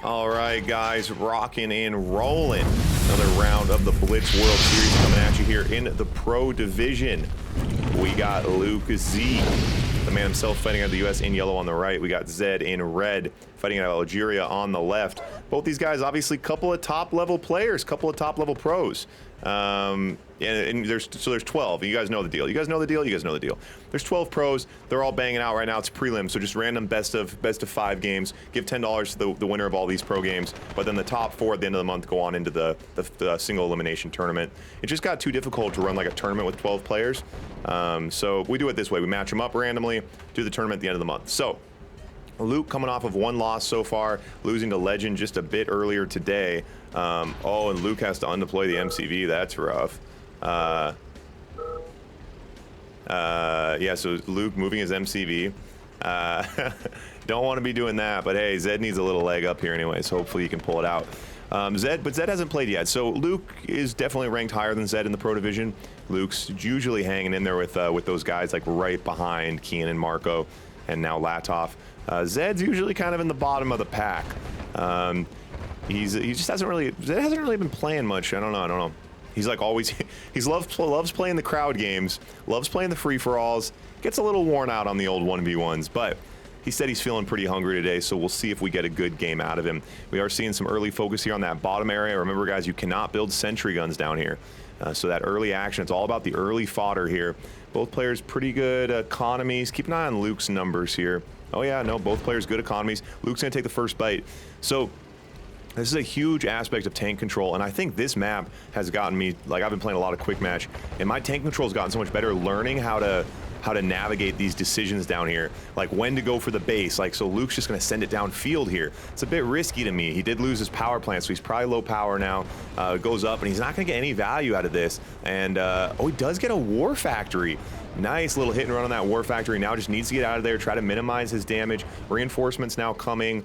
All right, guys, rocking and rolling. Another round of the Blitz World Series coming at you here in the Pro Division. We got Luke Z, the man himself, fighting out of the U.S. in yellow on the right. We got Zedd in red, fighting out of Algeria on the left. Both these guys, obviously, couple of top-level players, couple of top-level pros. And there's 12. You guys know the deal. You guys know the deal. You guys know the deal. There's 12 pros. They're all banging out right now. It's prelim, so just random best of 5 games. Give $10 to the winner of all these pro games. But then the top 4 at the end of the month go on into the single elimination tournament. It just got too difficult to run like a tournament with 12 players. So we do it this way. We match them up randomly, do the tournament at the end of the month. So Luke coming off of 1 loss so far, losing to Legend just a bit earlier today. Oh, and Luke has to undeploy the MCV. That's rough. Yeah, so Luke moving his MCV. Don't want to be doing that, but hey, Zedd needs a little leg up here anyway, so hopefully he can pull it out. Zedd hasn't played yet, so Luke is definitely ranked higher than Zedd in the Pro Division. Luke's usually hanging in there with those guys like right behind Kian and Marco, and now Latov. Zedd's usually kind of in the bottom of the pack. He just hasn't really been playing much. I don't know. He's like always, loves playing the crowd games, loves playing the free-for-alls, gets a little worn out on the old 1v1s, but he said he's feeling pretty hungry today, so we'll see if we get a good game out of him. We are seeing some early focus here on that bottom area. Remember, guys, you cannot build sentry guns down here. So that early action, it's all about the early fodder here. Both players pretty good economies. Keep an eye on Luke's numbers here. Oh yeah, no, both players good economies. Luke's gonna take the first bite. So this is a huge aspect of tank control, and I think this map has gotten me, like, I've been playing a lot of quick match, and my tank control's gotten so much better learning how to navigate these decisions down here, like when to go for the base. Like, so Luke's just gonna send it downfield here. It's a bit risky to me. He did lose his power plant, so he's probably low power now. Goes up, and he's not gonna get any value out of this. And oh, he does get a war factory. Nice little hit and run on that war factory. Now just needs to get out of there, try to minimize his damage. Reinforcements now coming.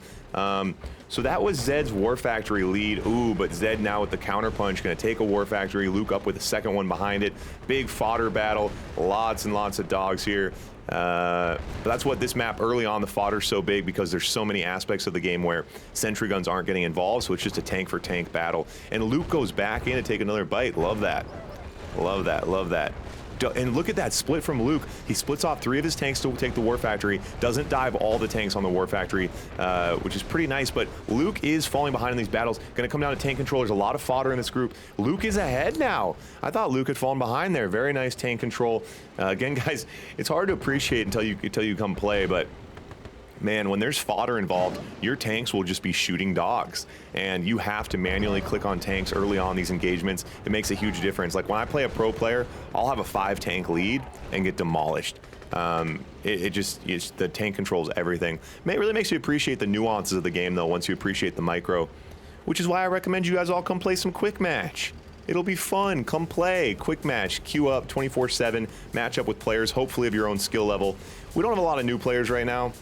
So that was Zedd's war factory lead. Ooh, but Zedd now with the counter punch, gonna take a war factory. Luke up with the second one behind it. Big fodder battle, lots and lots of dogs here. But that's what this map early on, the fodder's so big because there's so many aspects of the game where sentry guns aren't getting involved, so it's just a tank for tank battle. And Luke goes back in to take another bite. Love that. Love that, love that. And look at that split from Luke. He splits off 3 of his tanks to take the war factory, doesn't dive all the tanks on the war factory, which is pretty nice, but Luke is falling behind in these battles. Gonna come down to tank control. There's a lot of fodder in this group. Luke is ahead now. I thought Luke had fallen behind there. Very nice tank control. Again, guys, it's hard to appreciate until you come play, but man, when there's fodder involved, your tanks will just be shooting dogs, and you have to manually click on tanks early on these engagements. It makes a huge difference. Like when I play a pro player, I'll have a 5-tank lead and get demolished. The tank controls everything. It really makes you appreciate the nuances of the game, though, once you appreciate the micro, which is why I recommend you guys all come play some quick match. It'll be fun. Come play quick match, queue up 24/7, match up with players, hopefully of your own skill level. We don't have a lot of new players right now,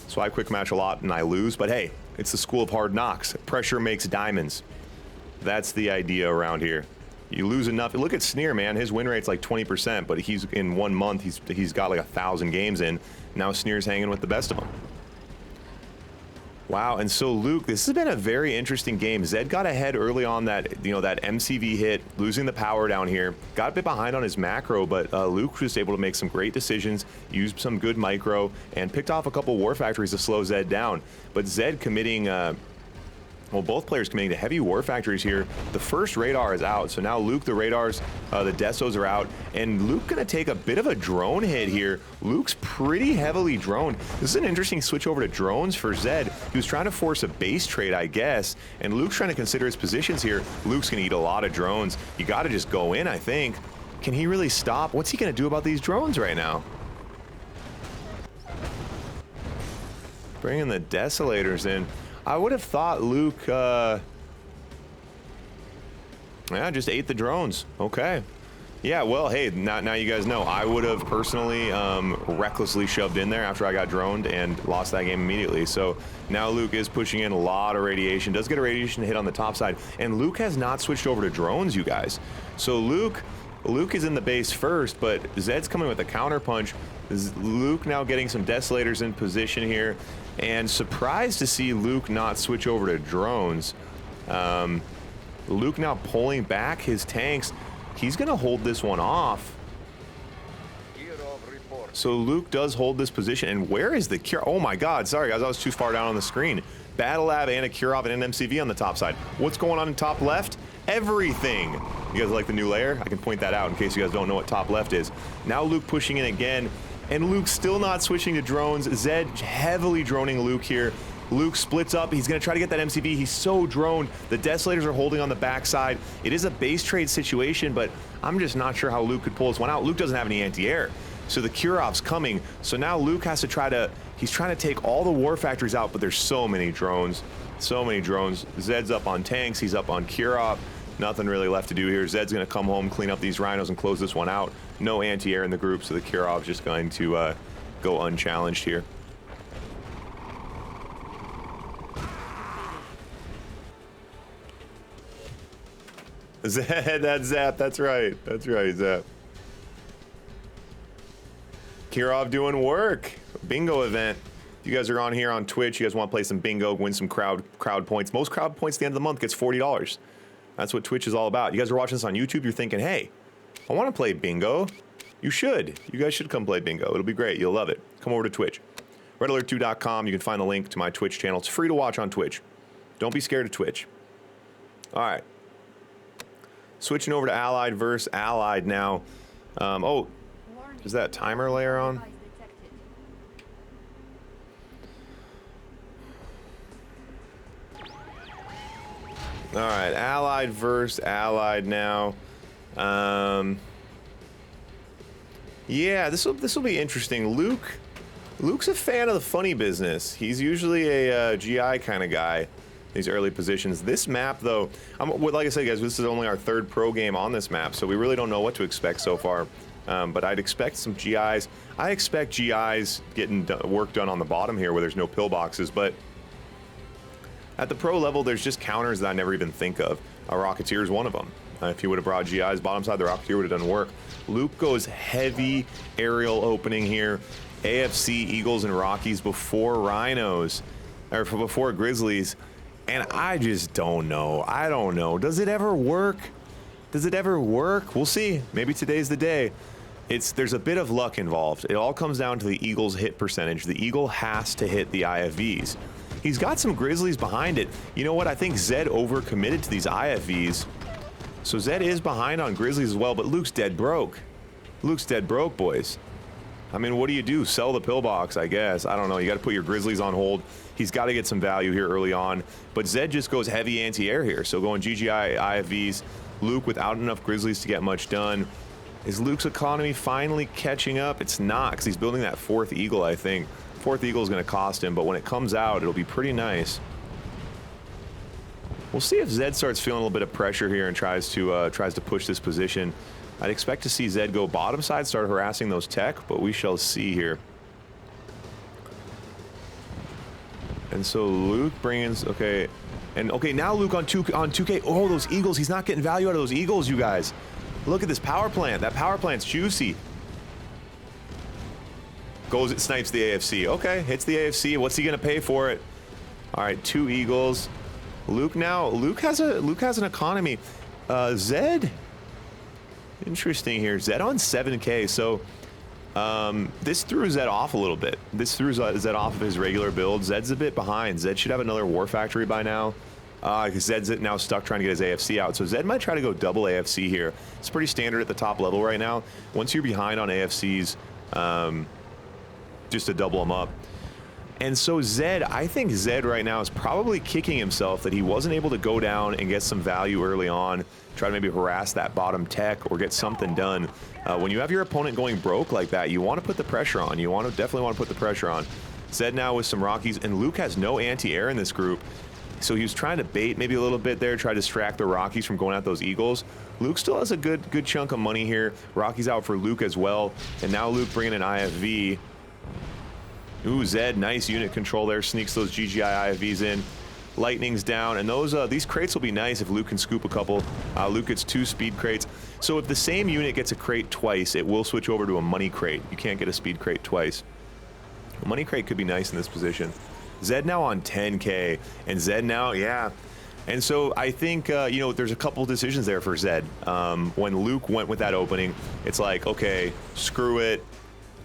so I quick match a lot and I lose, but hey, it's the school of hard knocks. Pressure makes diamonds. That's the idea around here. You lose enough. Look at Sneer, man. His win rate's like 20%, but he's in 1 month, he's got like 1,000 games in. Now Sneer's hanging with the best of them. Wow, and so Luke, this has been a very interesting game. Zedd got ahead early on that, that MCV hit, losing the power down here. Got a bit behind on his macro, but Luke was able to make some great decisions, used some good micro, and picked off a couple war factories to slow Zedd down. But Zedd committing, well, both players committing to heavy war factories here. The first radar is out, so now Luke, the radars, the Desos are out, and Luke gonna take a bit of a drone hit here. Luke's pretty heavily droned. This is an interesting switch over to drones for Zedd. He was trying to force a base trade, I guess, and Luke's trying to consider his positions here. Luke's gonna eat a lot of drones. You gotta just go in, I think. Can he really stop? What's he gonna do about these drones right now? Bringing the Desolators in. I would have thought Luke, yeah, just ate the drones. Okay. Yeah, well, hey, now you guys know. I would have personally recklessly shoved in there after I got droned and lost that game immediately. So now Luke is pushing in a lot of radiation. Does get a radiation hit on the top side. And Luke has not switched over to drones, you guys. So Luke is in the base first, but Zedd's coming with a counter punch. Luke now getting some Desolators in position here. And surprised to see Luke not switch over to drones. Luke now pulling back his tanks. He's going to hold this one off. So Luke does hold this position. And where is the Kirov? Oh my God, sorry guys, I was too far down on the screen. Battle Lab and a Kirov and an MCV on the top side. What's going on in top left? Everything. You guys like the new layer? I can point that out in case you guys don't know what top left is. Now Luke pushing in again. And Luke still not switching to drones. Zedd heavily droning Luke here. Luke splits up. He's going to try to get that MCV. He's so droned. The Desolators are holding on the backside. It is a base trade situation, but I'm just not sure how Luke could pull this one out. Luke doesn't have any anti-air. So the Kirov's coming. So now Luke has to try to, he's trying to take all the war factories out, but there's so many drones. So many drones. Zedd's up on tanks. He's up on Kirov. Nothing really left to do here. Zedd's going to come home, clean up these rhinos, and close this one out. No anti-air in the group, so the Kirov's just going to go unchallenged here. Zedd, that's Zap. That's right. That's right, Zap. Kirov doing work. Bingo event. If you guys are on here on Twitch, you guys want to play some bingo, win some crowd points. Most crowd points at the end of the month gets $40. That's what Twitch is all about. You guys are watching this on YouTube, you're thinking, hey, I want to play bingo. You should. You guys should come play bingo. It'll be great. You'll love it. Come over to Twitch. RedAlert2.com. You can find the link to my Twitch channel. It's free to watch on Twitch. Don't be scared of Twitch. All right. Switching over to Allied versus Allied now. Oh, is that timer layer on? All right, Allied versus Allied now. Yeah, this will be interesting. Luke's a fan of the funny business. He's usually a GI kind of guy. These early positions. This map, though, like I said, guys, this is only our third pro game on this map, so we really don't know what to expect so far. But I'd expect some GIs. I expect GIs getting work done on the bottom here where there's no pillboxes, but at the pro level, there's just counters that I never even think of. A Rocketeer is one of them. If he would have brought GIs bottom side, the Rocketeer would have done work. Luke goes heavy aerial opening here. AFC Eagles and Rockies before Rhinos, or before Grizzlies. And I just don't know. I don't know. Does it ever work? Does it ever work? We'll see. Maybe today's the day. There's a bit of luck involved. It all comes down to the Eagles' hit percentage. The Eagle has to hit the IFVs. He's got some Grizzlies behind it. You know what? I think Zedd overcommitted to these IFVs. So Zedd is behind on Grizzlies as well, but Luke's dead broke. Luke's dead broke, boys. I mean, what do you do? Sell the pillbox, I guess. I don't know. You got to put your Grizzlies on hold. He's got to get some value here early on. But Zedd just goes heavy anti-air here. So going GGI, IFVs. Luke without enough Grizzlies to get much done. Is Luke's economy finally catching up? It's not, because he's building that fourth Eagle, I think. Fourth Eagle is going to cost him, but when it comes out, it'll be pretty nice. We'll see if Zedd starts feeling a little bit of pressure here and tries to push this position. I'd expect to see Zedd go bottom side, start harassing those tech, but we shall see here. And so Luke brings, okay, and okay, now Luke on 2K. Oh, those Eagles, he's not getting value out of those Eagles, you guys. Look at this power plant. That power plant's juicy. Goes, it snipes the AFC. Okay, hits the AFC. What's he gonna pay for it? All right, 2 Eagles. Luke has an economy. Zedd. Interesting here. Zedd on 7K. So this threw Zedd off a little bit. This threw Zedd off of his regular build. Zedd's a bit behind. Zedd should have another war factory by now. Zedd's now stuck trying to get his AFC out. So Zedd might try to go double AFC here. It's pretty standard at the top level right now. Once you're behind on AFCs, just to double them up. And so Zedd, I think Zedd right now is probably kicking himself that he wasn't able to go down and get some value early on, try to maybe harass that bottom tech or get something done. When you have your opponent going broke like that, you want to put the pressure on. You definitely want to put the pressure on. Zedd now with some Rockies, and Luke has no anti-air in this group. So he was trying to bait maybe a little bit there, try to distract the Rockies from going at those Eagles. Luke still has a good chunk of money here. Rockies out for Luke as well. And now Luke bringing an IFV. Ooh, Zedd, nice unit control there. Sneaks those GGI IFVs in. Lightning's down, and these crates will be nice if Luke can scoop a couple. Luke gets 2 speed crates. So if the same unit gets a crate twice, it will switch over to a money crate. You can't get a speed crate twice. A money crate could be nice in this position. Zedd now on 10K, and Zedd now, yeah. And so I think, you know, there's a couple decisions there for Zedd. When Luke went with that opening, it's like, okay, screw it.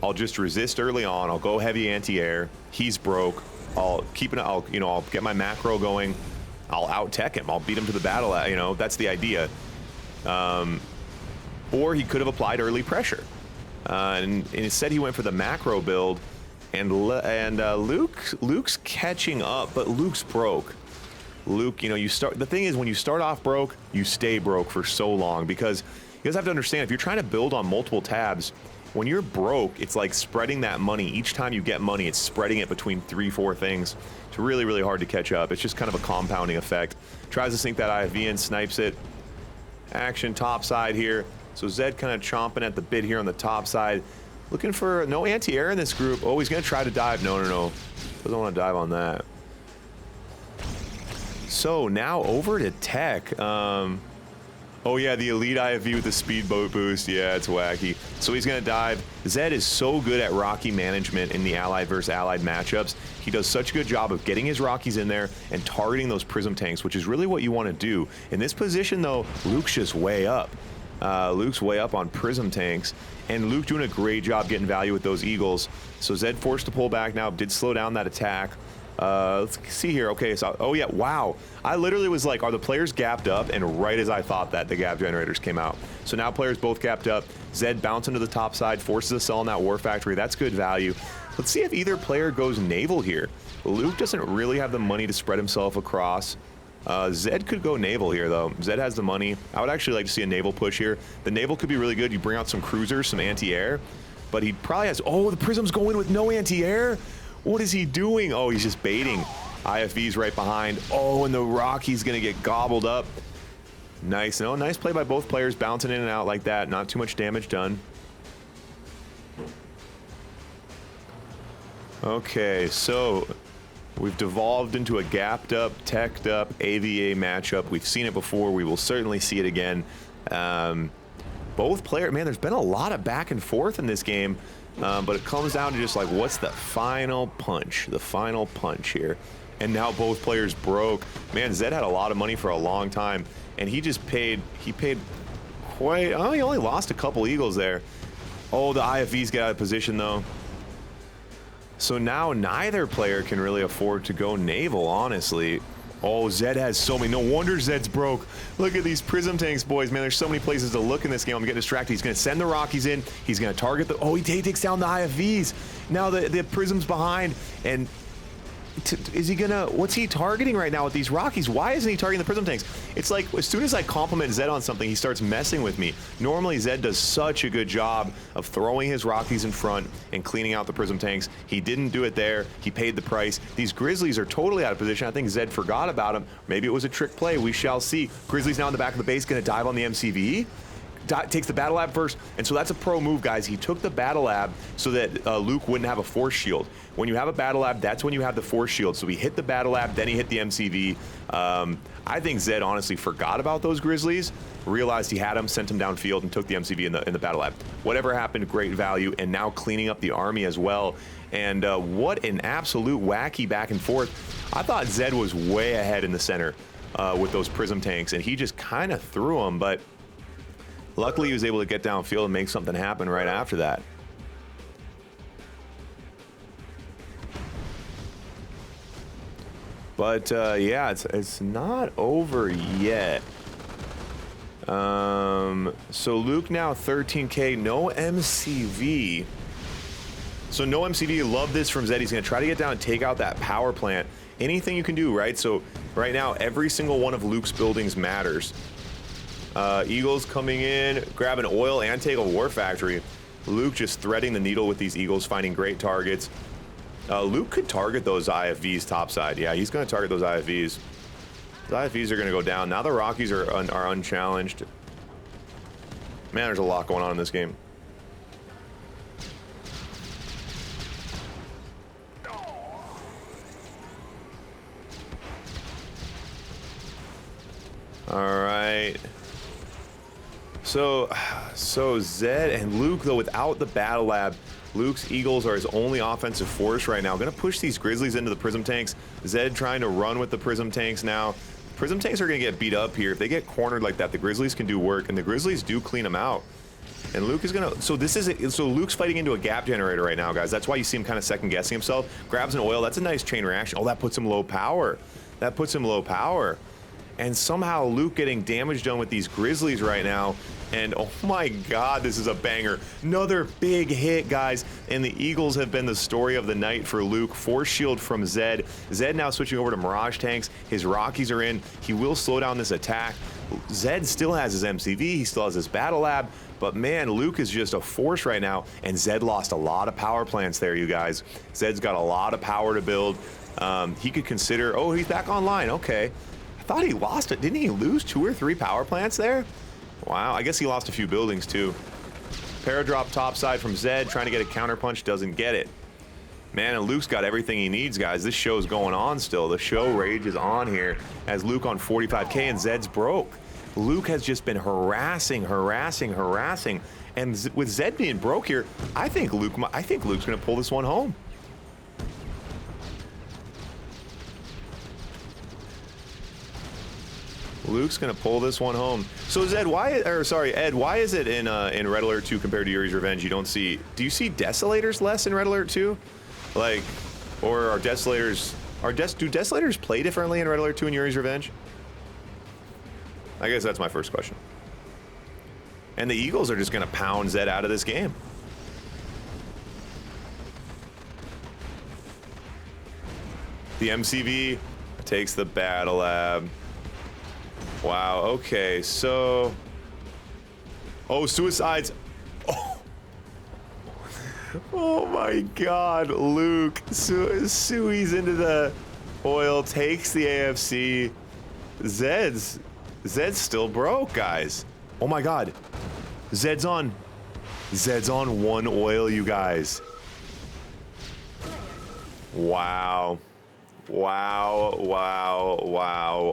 I'll just resist early on. I'll go heavy anti-air. He's broke. I'll keep it. I'll get my macro going. I'll out tech him. I'll beat him to the battle. You know, that's the idea. Or he could have applied early pressure. And instead he went for the macro build. And Luke's catching up, but Luke's broke. Luke, you know, the thing is, when you start off broke, you stay broke for so long, because you guys have to understand, if you're trying to build on multiple tabs, when you're broke, it's like spreading that money. Each time you get money, it's spreading it between 3-4 things. It's really, really hard to catch up. It's just kind of a compounding effect. Tries to sink that IFV in, snipes it. Action top side here. So Zedd kind of chomping at the bit here on the top side. Looking for no anti-air in this group. Oh, he's going to try to dive. No. Doesn't want to dive on that. So now over to tech. Oh yeah, the elite IFV with the speedboat boost. Yeah, it's wacky. So he's gonna dive. Zedd is so good at Rocky management in the allied versus allied matchups. He does such a good job of getting his Rockies in there and targeting those prism tanks, which is really what you want to do. In this position though, Luke's just way up. Luke's way up on prism tanks, and Luke doing a great job getting value with those eagles. So Zedd forced to pull back now, did slow down that attack. Let's see here. Okay, so, oh yeah, wow. I literally was like, are the players gapped up? And right as I thought that, the gap generators came out. So now players both gapped up. Zedd bouncing to the top side, forces a sell in that war factory. That's good value. Let's see if either player goes naval here. Luke doesn't really have the money to spread himself across. Zedd could go naval here though. Zedd has the money. I would actually like to see a naval push here. The naval could be really good. You bring out some cruisers, some anti-air, but he probably has, oh, the prism's going with no anti-air. What is he doing? Oh, he's just baiting. IFV's right behind. Oh, and the Rocky's gonna get gobbled up. Nice. No, nice play by both players, bouncing in and out like that. Not too much damage done. Okay, so we've devolved into a gapped up, teched up AVA matchup. We've seen it before. We will certainly see it again. Both players, man, there's been a lot of back and forth in this game. But it comes down to just like, what's the final punch? The final punch here. And now both players broke. Man, Zedd had a lot of money for a long time, and he just paid, he only lost a couple eagles there. Oh, the IFVs get out of position though. So now neither player can really afford to go naval, honestly. Oh, Zedd has so many. No wonder Zedd's broke. Look at these prism tanks, boys. Man, there's so many places to look in this game. I'm getting distracted. He's going to send the Rockies in. He's going to target the... Oh, he takes down the IFVs. Now the prism's behind. And is he going to... What's he targeting right now with these Rockies? Why isn't he targeting the prism tanks? It's like, as soon as I compliment Zedd on something, he starts messing with me. Normally, Zedd does such a good job of throwing his Rockies in front and cleaning out the prism tanks. He didn't do it there. He paid the price. These Grizzlies are totally out of position. I think Zedd forgot about him. Maybe it was a trick play. We shall see. Grizzlies now in the back of the base, going to dive on the MCV. Takes the battle lab first, and so that's a pro move, guys. He took the battle lab so that Luke wouldn't have a force shield. When you have a battle lab, that's when you have the force shield. So he hit the battle lab, then he hit the MCV. I think Zedd honestly forgot about those Grizzlies, realized he had them, sent them downfield, and took the MCV in the battle lab. Whatever happened, great value, and now cleaning up the army as well. And what an absolute wacky back and forth. I thought Zedd was way ahead in the center with those prism tanks, and he just kind of threw them, but luckily, he was able to get downfield and make something happen right after that. But yeah, it's not over yet. So Luke now 13K, no MCV. So no MCV, love this from Zedd. He's gonna try to get down and take out that power plant. Anything you can do, right? So right now, every single one of Luke's buildings matters. Eagles coming in, grabbing oil and take a war factory. Luke just threading the needle with these eagles, finding great targets. Luke could target those IFVs topside. Yeah, he's going to target those IFVs. The IFVs are going to go down. Now the Rockies are unchallenged. Man, there's a lot going on in this game. All right. So Zedd and Luke, though, without the battle lab, Luke's Eagles are his only offensive force right now. Gonna push these Grizzlies into the Prism tanks. Zedd trying to run with the Prism tanks now. Prism tanks are gonna get beat up here. If they get cornered like that, the Grizzlies can do work, and the Grizzlies do clean them out. And Luke is gonna, so Luke's fighting into a gap generator right now, guys. That's why you see him kind of second guessing himself. Grabs an oil, that's a nice chain reaction. Oh, that puts him low power. That puts him low power. And somehow Luke getting damage done with these Grizzlies right now. And oh my God, this is a banger. Another big hit, guys. And the Eagles have been the story of the night for Luke. Force shield from Zedd. Zedd now switching over to Mirage tanks. His Rockies are in. He will slow down this attack. Zedd still has his MCV. He still has his Battle Lab. But man, Luke is just a force right now. And Zedd lost a lot of power plants there, you guys. Zedd's got a lot of power to build. He could consider, oh, he's back online. Okay. I thought he lost it. Didn't he lose 2 or 3 power plants there? Wow, I guess he lost a few buildings too. Paradrop topside from Zedd, trying to get a counterpunch, doesn't get it. Man, and Luke's got everything he needs, guys. This show's going on still. The show rage is on here as Luke on 45K and Zedd's broke. Luke has just been harassing. And with Zedd being broke here, I think Luke's gonna pull this one home. Luke's gonna pull this one home. So Ed, why is it in Red Alert 2 compared to Yuri's Revenge do you see Desolators less in Red Alert 2? Like, or are Desolators, do Desolators play differently in Red Alert 2 and Yuri's Revenge? I guess that's my first question. And the Eagles are just gonna pound Zedd out of this game. The MCV takes the Battle Lab. Wow, okay, so... Oh, suicides. Oh, oh my God, Luke. Sui's into the oil, takes the AFC. Zedd's still broke, guys. Oh my God. Zedd's on 1 oil, you guys. Wow. Wow.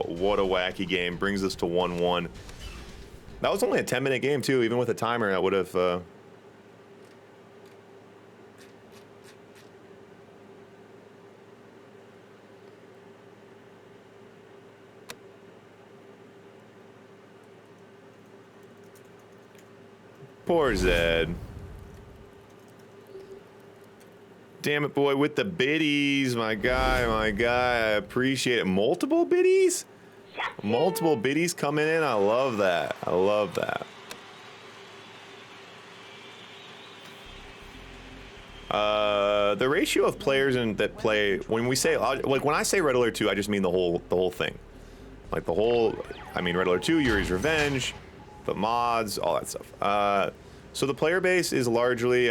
What a wacky game. Brings us to 1-1. That was only a 10-minute game, too. Even with a timer, that would have... Poor Zedd. Damn it, boy, with the biddies, my guy, I appreciate it. Multiple biddies? Multiple biddies coming in, I love that. The ratio of players that play, when we say, like when I say Red Alert 2, I just mean the whole thing. Like I mean Red Alert 2, Yuri's Revenge, the mods, all that stuff. So the player base is largely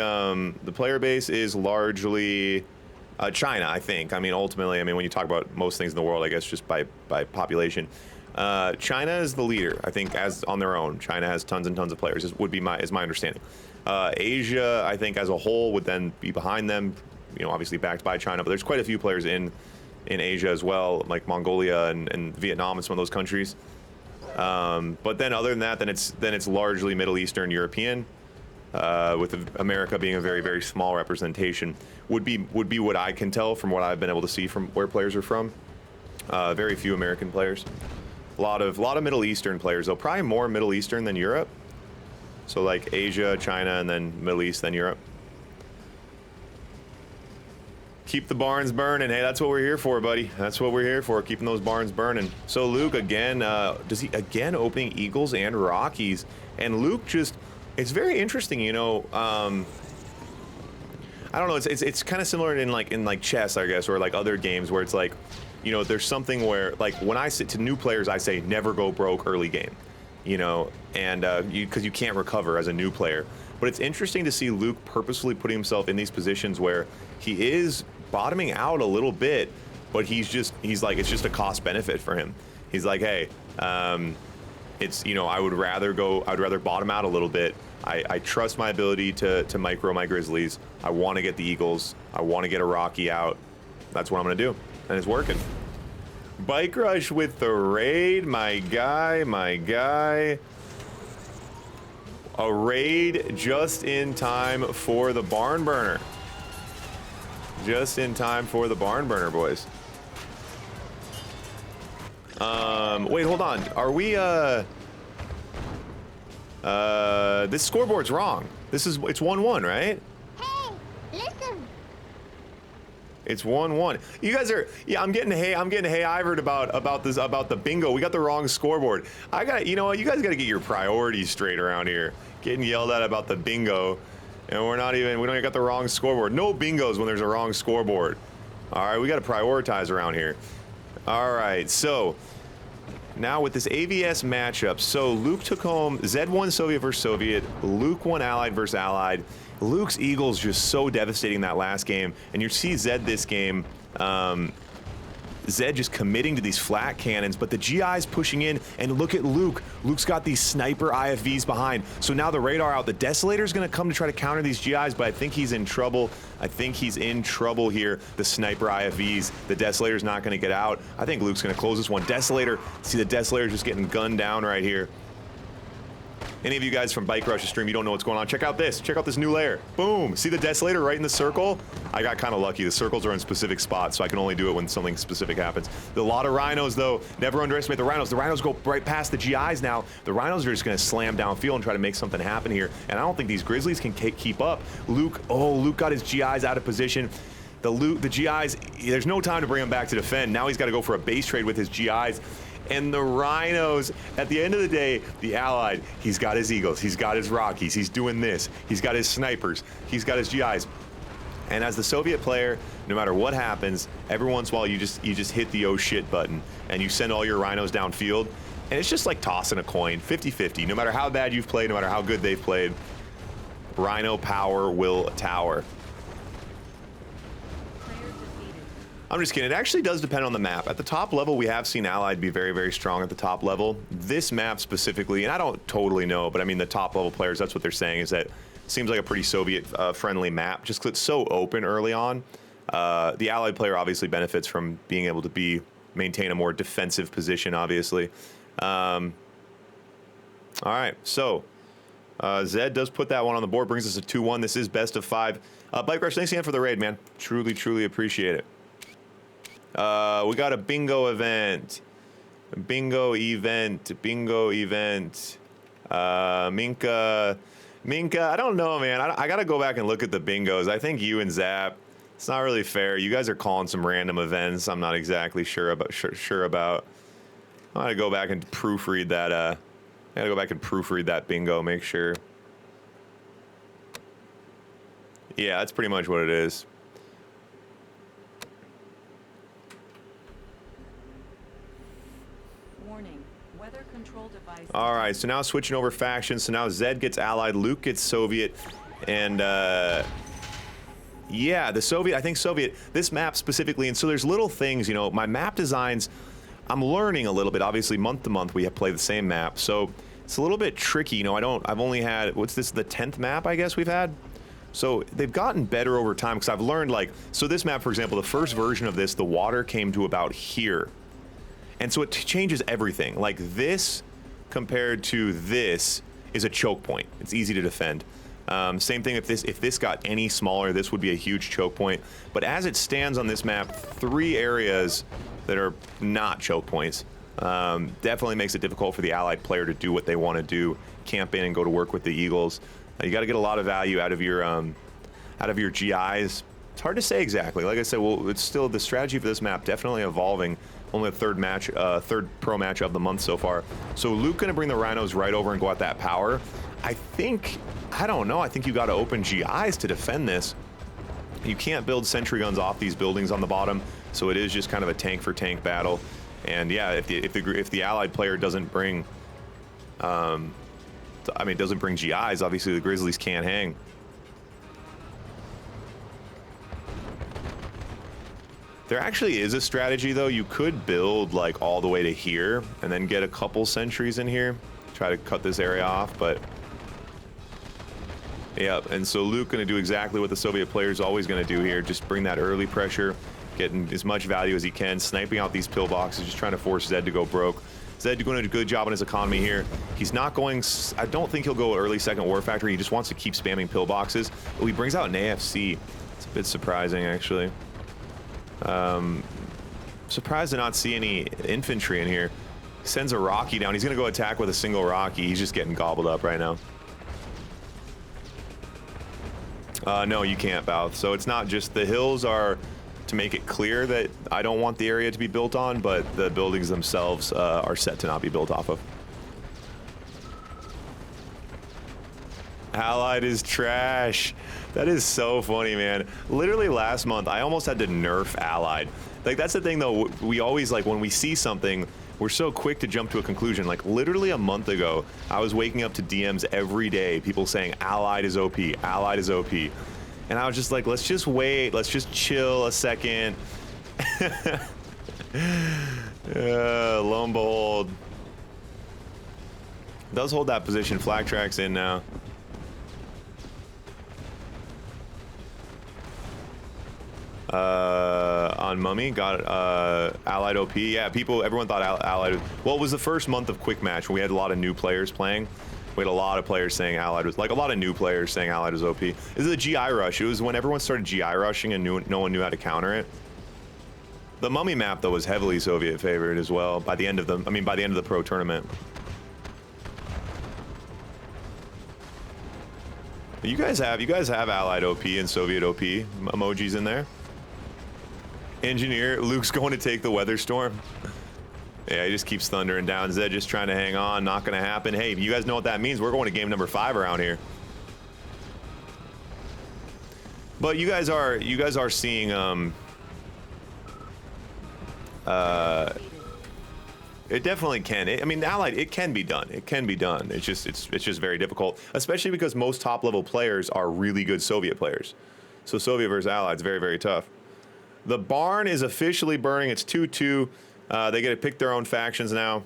China, I think. I mean, ultimately, when you talk about most things in the world, I guess just by population, China is the leader. I think as on their own, China has tons and tons of players. Is my understanding. Asia, I think as a whole, would then be behind them. You know, obviously backed by China, but there's quite a few players in Asia as well, like Mongolia and Vietnam and some of those countries. But then other than that, then it's largely Middle Eastern, European. With America being a very, very small representation, would be what I can tell from what I've been able to see from where players are from. Very few American players. A lot of Middle Eastern players, though. Probably more Middle Eastern than Europe. So like Asia, China, and then Middle East, then Europe. Keep the barns burning. Hey, that's what we're here for, buddy. That's what we're here for, keeping those barns burning. So Luke again, opening Eagles and Rockies, and Luke just. It's very interesting, you know. I don't know. It's kind of similar in chess, I guess, or like other games where it's like, you know, there's something where like when I say to new players, I say never go broke early game, you know, and because you can't recover as a new player. But it's interesting to see Luke purposefully putting himself in these positions where he is bottoming out a little bit, but he's like it's just a cost benefit for him. He's like, hey. It's, you know, I would rather bottom out a little bit. I trust my ability to micro my Grizzlies. I want to get the Eagles. I want to get a Rocky out. That's what I'm going to do. And it's working. Bike Rush with the raid. My guy. A raid just in time for the barn burner. Just in time for the barn burner, boys. Wait, hold on. Are we, this scoreboard's wrong. It's 1-1, right? Hey, listen. It's 1-1. You guys are, yeah, I'm getting hey-ivered about the bingo. We got the wrong scoreboard. You know what, you guys gotta get your priorities straight around here. Getting yelled at about the bingo, and we don't even got the wrong scoreboard. No bingos when there's a wrong scoreboard. All right, we gotta prioritize around here. All right, so now with this AVS matchup, so Luke took home, Zedd won Soviet versus Soviet, Luke won Allied versus Allied. Luke's Eagles just so devastating that last game, and you see Zedd this game, Zedd just committing to these flat cannons, but the GI's pushing in, and look at Luke. Luke's got these sniper IFVs behind, so now the radar out. The Desolator's gonna come to try to counter these GIs, but I think he's in trouble. I think he's in trouble here. The sniper IFVs, the Desolator's not gonna get out. I think Luke's gonna close this one. Desolator, see the Desolator's just getting gunned down right here. Any of you guys from Bike Rush's stream, you don't know what's going on, check out this. Check out this new layer. Boom. See the Desolator right in the circle? I got kind of lucky. The circles are in specific spots, so I can only do it when something specific happens. A lot of Rhinos, though. Never underestimate the Rhinos. The Rhinos go right past the GIs now. The Rhinos are just going to slam downfield and try to make something happen here. And I don't think these Grizzlies can keep up. Luke got his GIs out of position. The GIs, there's no time to bring him back to defend. Now he's got to go for a base trade with his GIs. And the Rhinos, at the end of the day, the Allied, he's got his Eagles, he's got his Rockies, he's doing this, he's got his snipers, he's got his GIs. And as the Soviet player, no matter what happens, every once in a while you just hit the oh shit button and you send all your Rhinos downfield. And it's just like tossing a coin, 50-50. No matter how bad you've played, no matter how good they've played, Rhino power will tower. I'm just kidding. It actually does depend on the map. At the top level, we have seen Allied be very, very strong at the top level. This map specifically, and I don't totally know, but I mean the top level players, that's what they're saying, is that it seems like a pretty Soviet friendly map, just because it's so open early on. The Allied player obviously benefits from being able to maintain a more defensive position, obviously. All right, so Zedd does put that one on the board, brings us to 2-1. This is best of 5. Bike Rush, thanks again for the raid, man. Truly, truly appreciate it. We got a bingo event. Minka, I don't know, man. I gotta go back and look at the bingos. I think you and Zap, it's not really fair. You guys are calling some random events I'm not exactly sure about. I gotta go back and proofread that, bingo, make sure. Yeah, that's pretty much what it is. All right, so now switching over factions. So now Zedd gets Allied, Luke gets Soviet, and yeah, the Soviet, I think Soviet, this map specifically, and so there's little things, you know, my map designs, I'm learning a little bit. Obviously, month to month, we play the same map, so it's a little bit tricky, you know, I've only had, what's this, the 10th map, I guess, we've had? So they've gotten better over time, because I've learned, like, so this map, for example, the first version of this, the water came to about here. And so it changes everything. Like this compared to this is a choke point. It's easy to defend. Same thing if this got any smaller, this would be a huge choke point. But as it stands on this map, 3 areas that are not choke points definitely makes it difficult for the Allied player to do what they want to do, camp in and go to work with the Eagles. You got to get a lot of value out of your GIs. It's hard to say exactly. Like I said, well, it's still the strategy for this map definitely evolving. Only the third pro match of the month so far. So Luke gonna bring the Rhinos right over and go at that power. I don't know, I think you gotta open GIs to defend this. You can't build sentry guns off these buildings on the bottom, so it is just kind of a tank for tank battle. And yeah, if the Allied player doesn't bring, doesn't bring GIs, obviously the Grizzlies can't hang. There actually is a strategy, though. You could build like all the way to here and then get a couple sentries in here, try to cut this area off, but yep. And so Luke gonna do exactly what the Soviet player is always gonna do here, just bring that early pressure, getting as much value as he can, sniping out these pillboxes, just trying to force Zedd to go broke. Zedd doing a good job on his economy here. He's not going, I don't think he'll go early second war factory. He just wants to keep spamming pillboxes. Oh, he brings out an AFC. It's a bit surprising, actually. Surprised to not see any infantry in here. He sends a Rocky down. He's going to go attack with a single Rocky. He's just getting gobbled up right now. No, you can't, Bouth. So it's not just the hills are to make it clear that I don't want the area to be built on, but the buildings themselves are set to not be built off of. Allied is trash. That is so funny, man. Literally last month, I almost had to nerf Allied. Like, that's the thing, though. We always, like, when we see something, we're so quick to jump to a conclusion. Like, literally a month ago, I was waking up to DMs every day, people saying, Allied is OP, Allied is OP. And I was just like, let's just wait, let's just chill a second. Lo and behold. Does hold that position, flag tracks in now. On Mummy, got Allied OP. Yeah, everyone thought Allied. Well, it was the first month of Quick Match when we had a lot of new players playing. We had a lot of players saying Allied was, like, a lot of new players saying Allied was OP. This is a GI rush. It was when everyone started GI rushing and no one knew how to counter it. The Mummy map, though, was heavily Soviet favored as well by the end of the pro tournament. You guys have Allied OP and Soviet OP emojis in there. Engineer, Luke's going to take the weather storm. Yeah, he just keeps thundering down. Zedd just trying to hang on, not going to happen. Hey, you guys know what that means. We're going to game number 5 around here. But you guys are seeing it definitely can. I mean, Allied, it can be done. It can be done. It's just very difficult, especially because most top level players are really good Soviet players. So Soviet versus Allied is very, very tough. The barn is officially burning. It's 2-2. They get to pick their own factions now.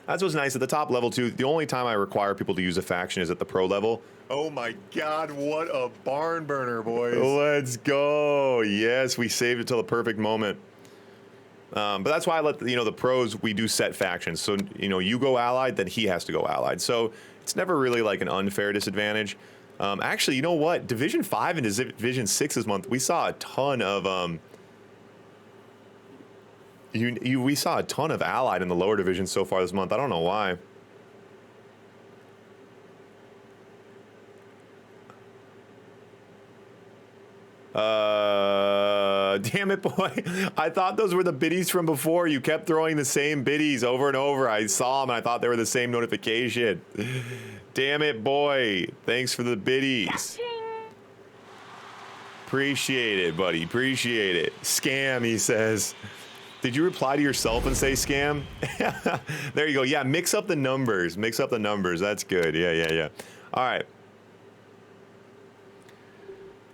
That's what's nice at the top level too. The only time I require people to use a faction is at the pro level. Oh my God, what a barn burner, boys. Let's go. Yes, we saved it till the perfect moment. But that's why I let the pros, we do set factions. So, you go Allied, then he has to go Allied. So it's never really like an unfair disadvantage. Actually, you know what? Division 5 and Division 6 this month, we saw a ton of we saw a ton of Allied in the lower divisions so far this month. I don't know why. Damn it, boy. I thought those were the biddies from before. You kept throwing the same biddies over and over. I saw them and I thought they were the same notification. Damn it, boy. Thanks for the biddies. Appreciate it, buddy. Appreciate it. Scam, he says. Did you reply to yourself and say scam? There you go. Yeah, mix up the numbers. Mix up the numbers. That's good. Yeah. All right.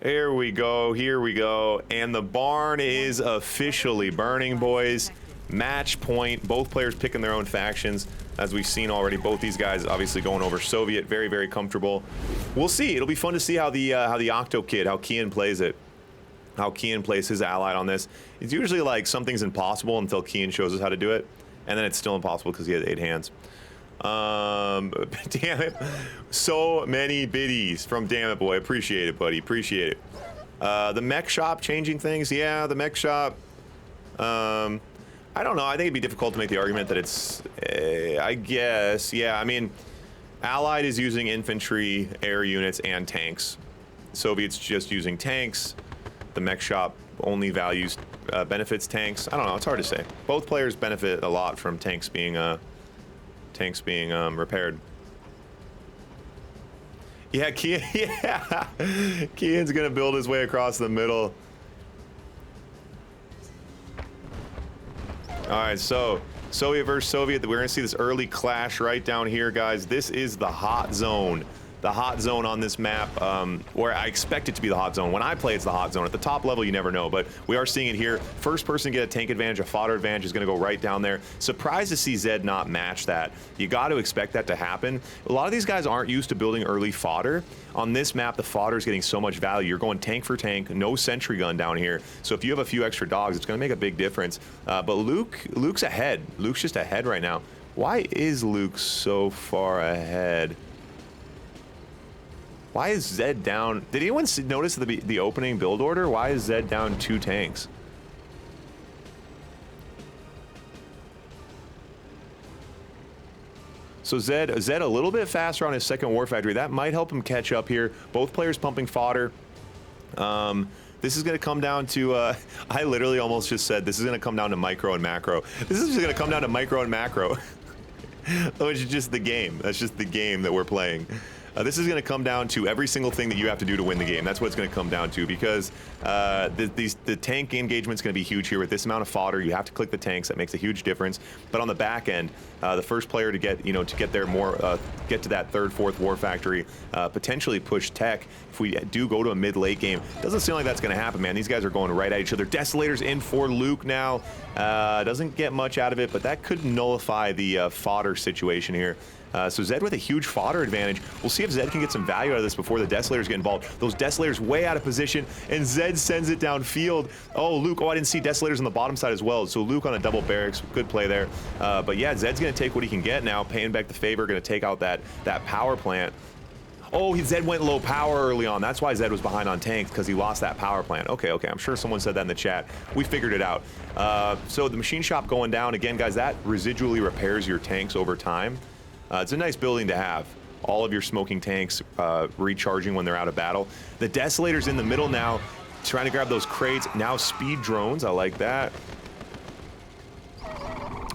Here we go. Here we go. And the barn is officially burning, boys. Match point. Both players picking their own factions. As we've seen already, both these guys obviously going over Soviet. Very, very comfortable. We'll see. It'll be fun to see how the Octo Kid, how Kian plays it. How Kian plays his Allied on this. It's usually like something's impossible until Kian shows us how to do it. And then it's still impossible because he has 8 hands. Damn it. So many biddies from Damn It Boy. Appreciate it, buddy. Appreciate it. The mech shop changing things. Yeah, the mech shop. I don't know. I think it'd be difficult to make the argument that it's, I guess. Yeah, I mean, Allied is using infantry, air units, and tanks. Soviets just using tanks. The mech shop only values, benefits tanks. I don't know. It's hard to say. Both players benefit a lot from tanks being repaired. Yeah, Kian, yeah. Kian's gonna build his way across the middle. All right, so Soviet versus Soviet. We're gonna see this early clash right down here, guys. This is the hot zone. the hot zone on this map, or I expect it to be the hot zone. When I play, it's the hot zone. At the top level, you never know, but we are seeing it here. First person to get a tank advantage, a fodder advantage is going to go right down there. Surprised to see Zedd not match that. You got to expect that to happen. A lot of these guys aren't used to building early fodder. On this map, the fodder is getting so much value. You're going tank for tank, no sentry gun down here. So if you have a few extra dogs, it's going to make a big difference. But Luke's ahead. Luke's just ahead right now. Why is Luke so far ahead? Why is Zedd down? Did anyone notice the opening build order? Why is Zedd down 2 tanks? So Zedd a little bit faster on his second War Factory. That might help him catch up here. Both players pumping fodder. This is going to come down to, I literally almost just said this is going to come down to micro and macro. This is just going to come down to micro and macro. Which is just the game. That's just the game that we're playing. This is going to come down to every single thing that you have to do to win the game. That's what it's going to come down to, because the tank engagement is going to be huge here. With this amount of fodder, you have to click the tanks. That makes a huge difference. But on the back end, the first player to get there more, get to that third, fourth War Factory, potentially push tech. If we do go to a mid-late game, doesn't seem like that's going to happen, man. These guys are going right at each other. Desolator's in for Luke now. Doesn't get much out of it, but that could nullify the fodder situation here. So Zedd with a huge fodder advantage. We'll see if Zedd can get some value out of this before the Desolators get involved. Those Desolators way out of position, and Zedd sends it downfield. Oh, Luke, I didn't see Desolators on the bottom side as well. So Luke on a double barracks, good play there. But yeah, Zedd's gonna take what he can get now, paying back the favor, gonna take out that power plant. Oh, Zedd went low power early on. That's why Zedd was behind on tanks, because he lost that power plant. Okay, I'm sure someone said that in the chat. We figured it out. So the machine shop going down. Again, guys, that residually repairs your tanks over time. It's a nice building to have. All of your smoking tanks recharging when they're out of battle. The Desolator's in the middle now, trying to grab those crates. Now speed drones, I like that.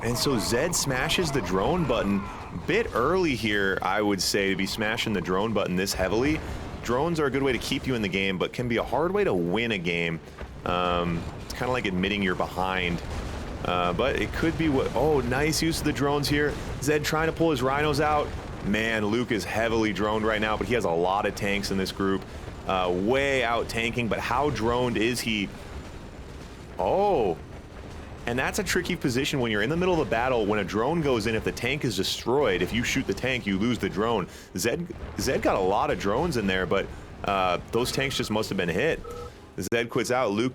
And so Zedd smashes the drone button. Bit early here, I would say, to be smashing the drone button this heavily. Drones are a good way to keep you in the game, but can be a hard way to win a game. It's kind of like admitting you're behind. But it could be what... Oh, nice use of the drones here. Zedd trying to pull his rhinos out. Man, Luke is heavily droned right now, but he has a lot of tanks in this group. Way out tanking, but how droned is he? Oh. And that's a tricky position when you're in the middle of the battle. When a drone goes in, if the tank is destroyed, if you shoot the tank, you lose the drone. Zedd got a lot of drones in there, but those tanks just must have been hit. Zedd quits out. Luke takes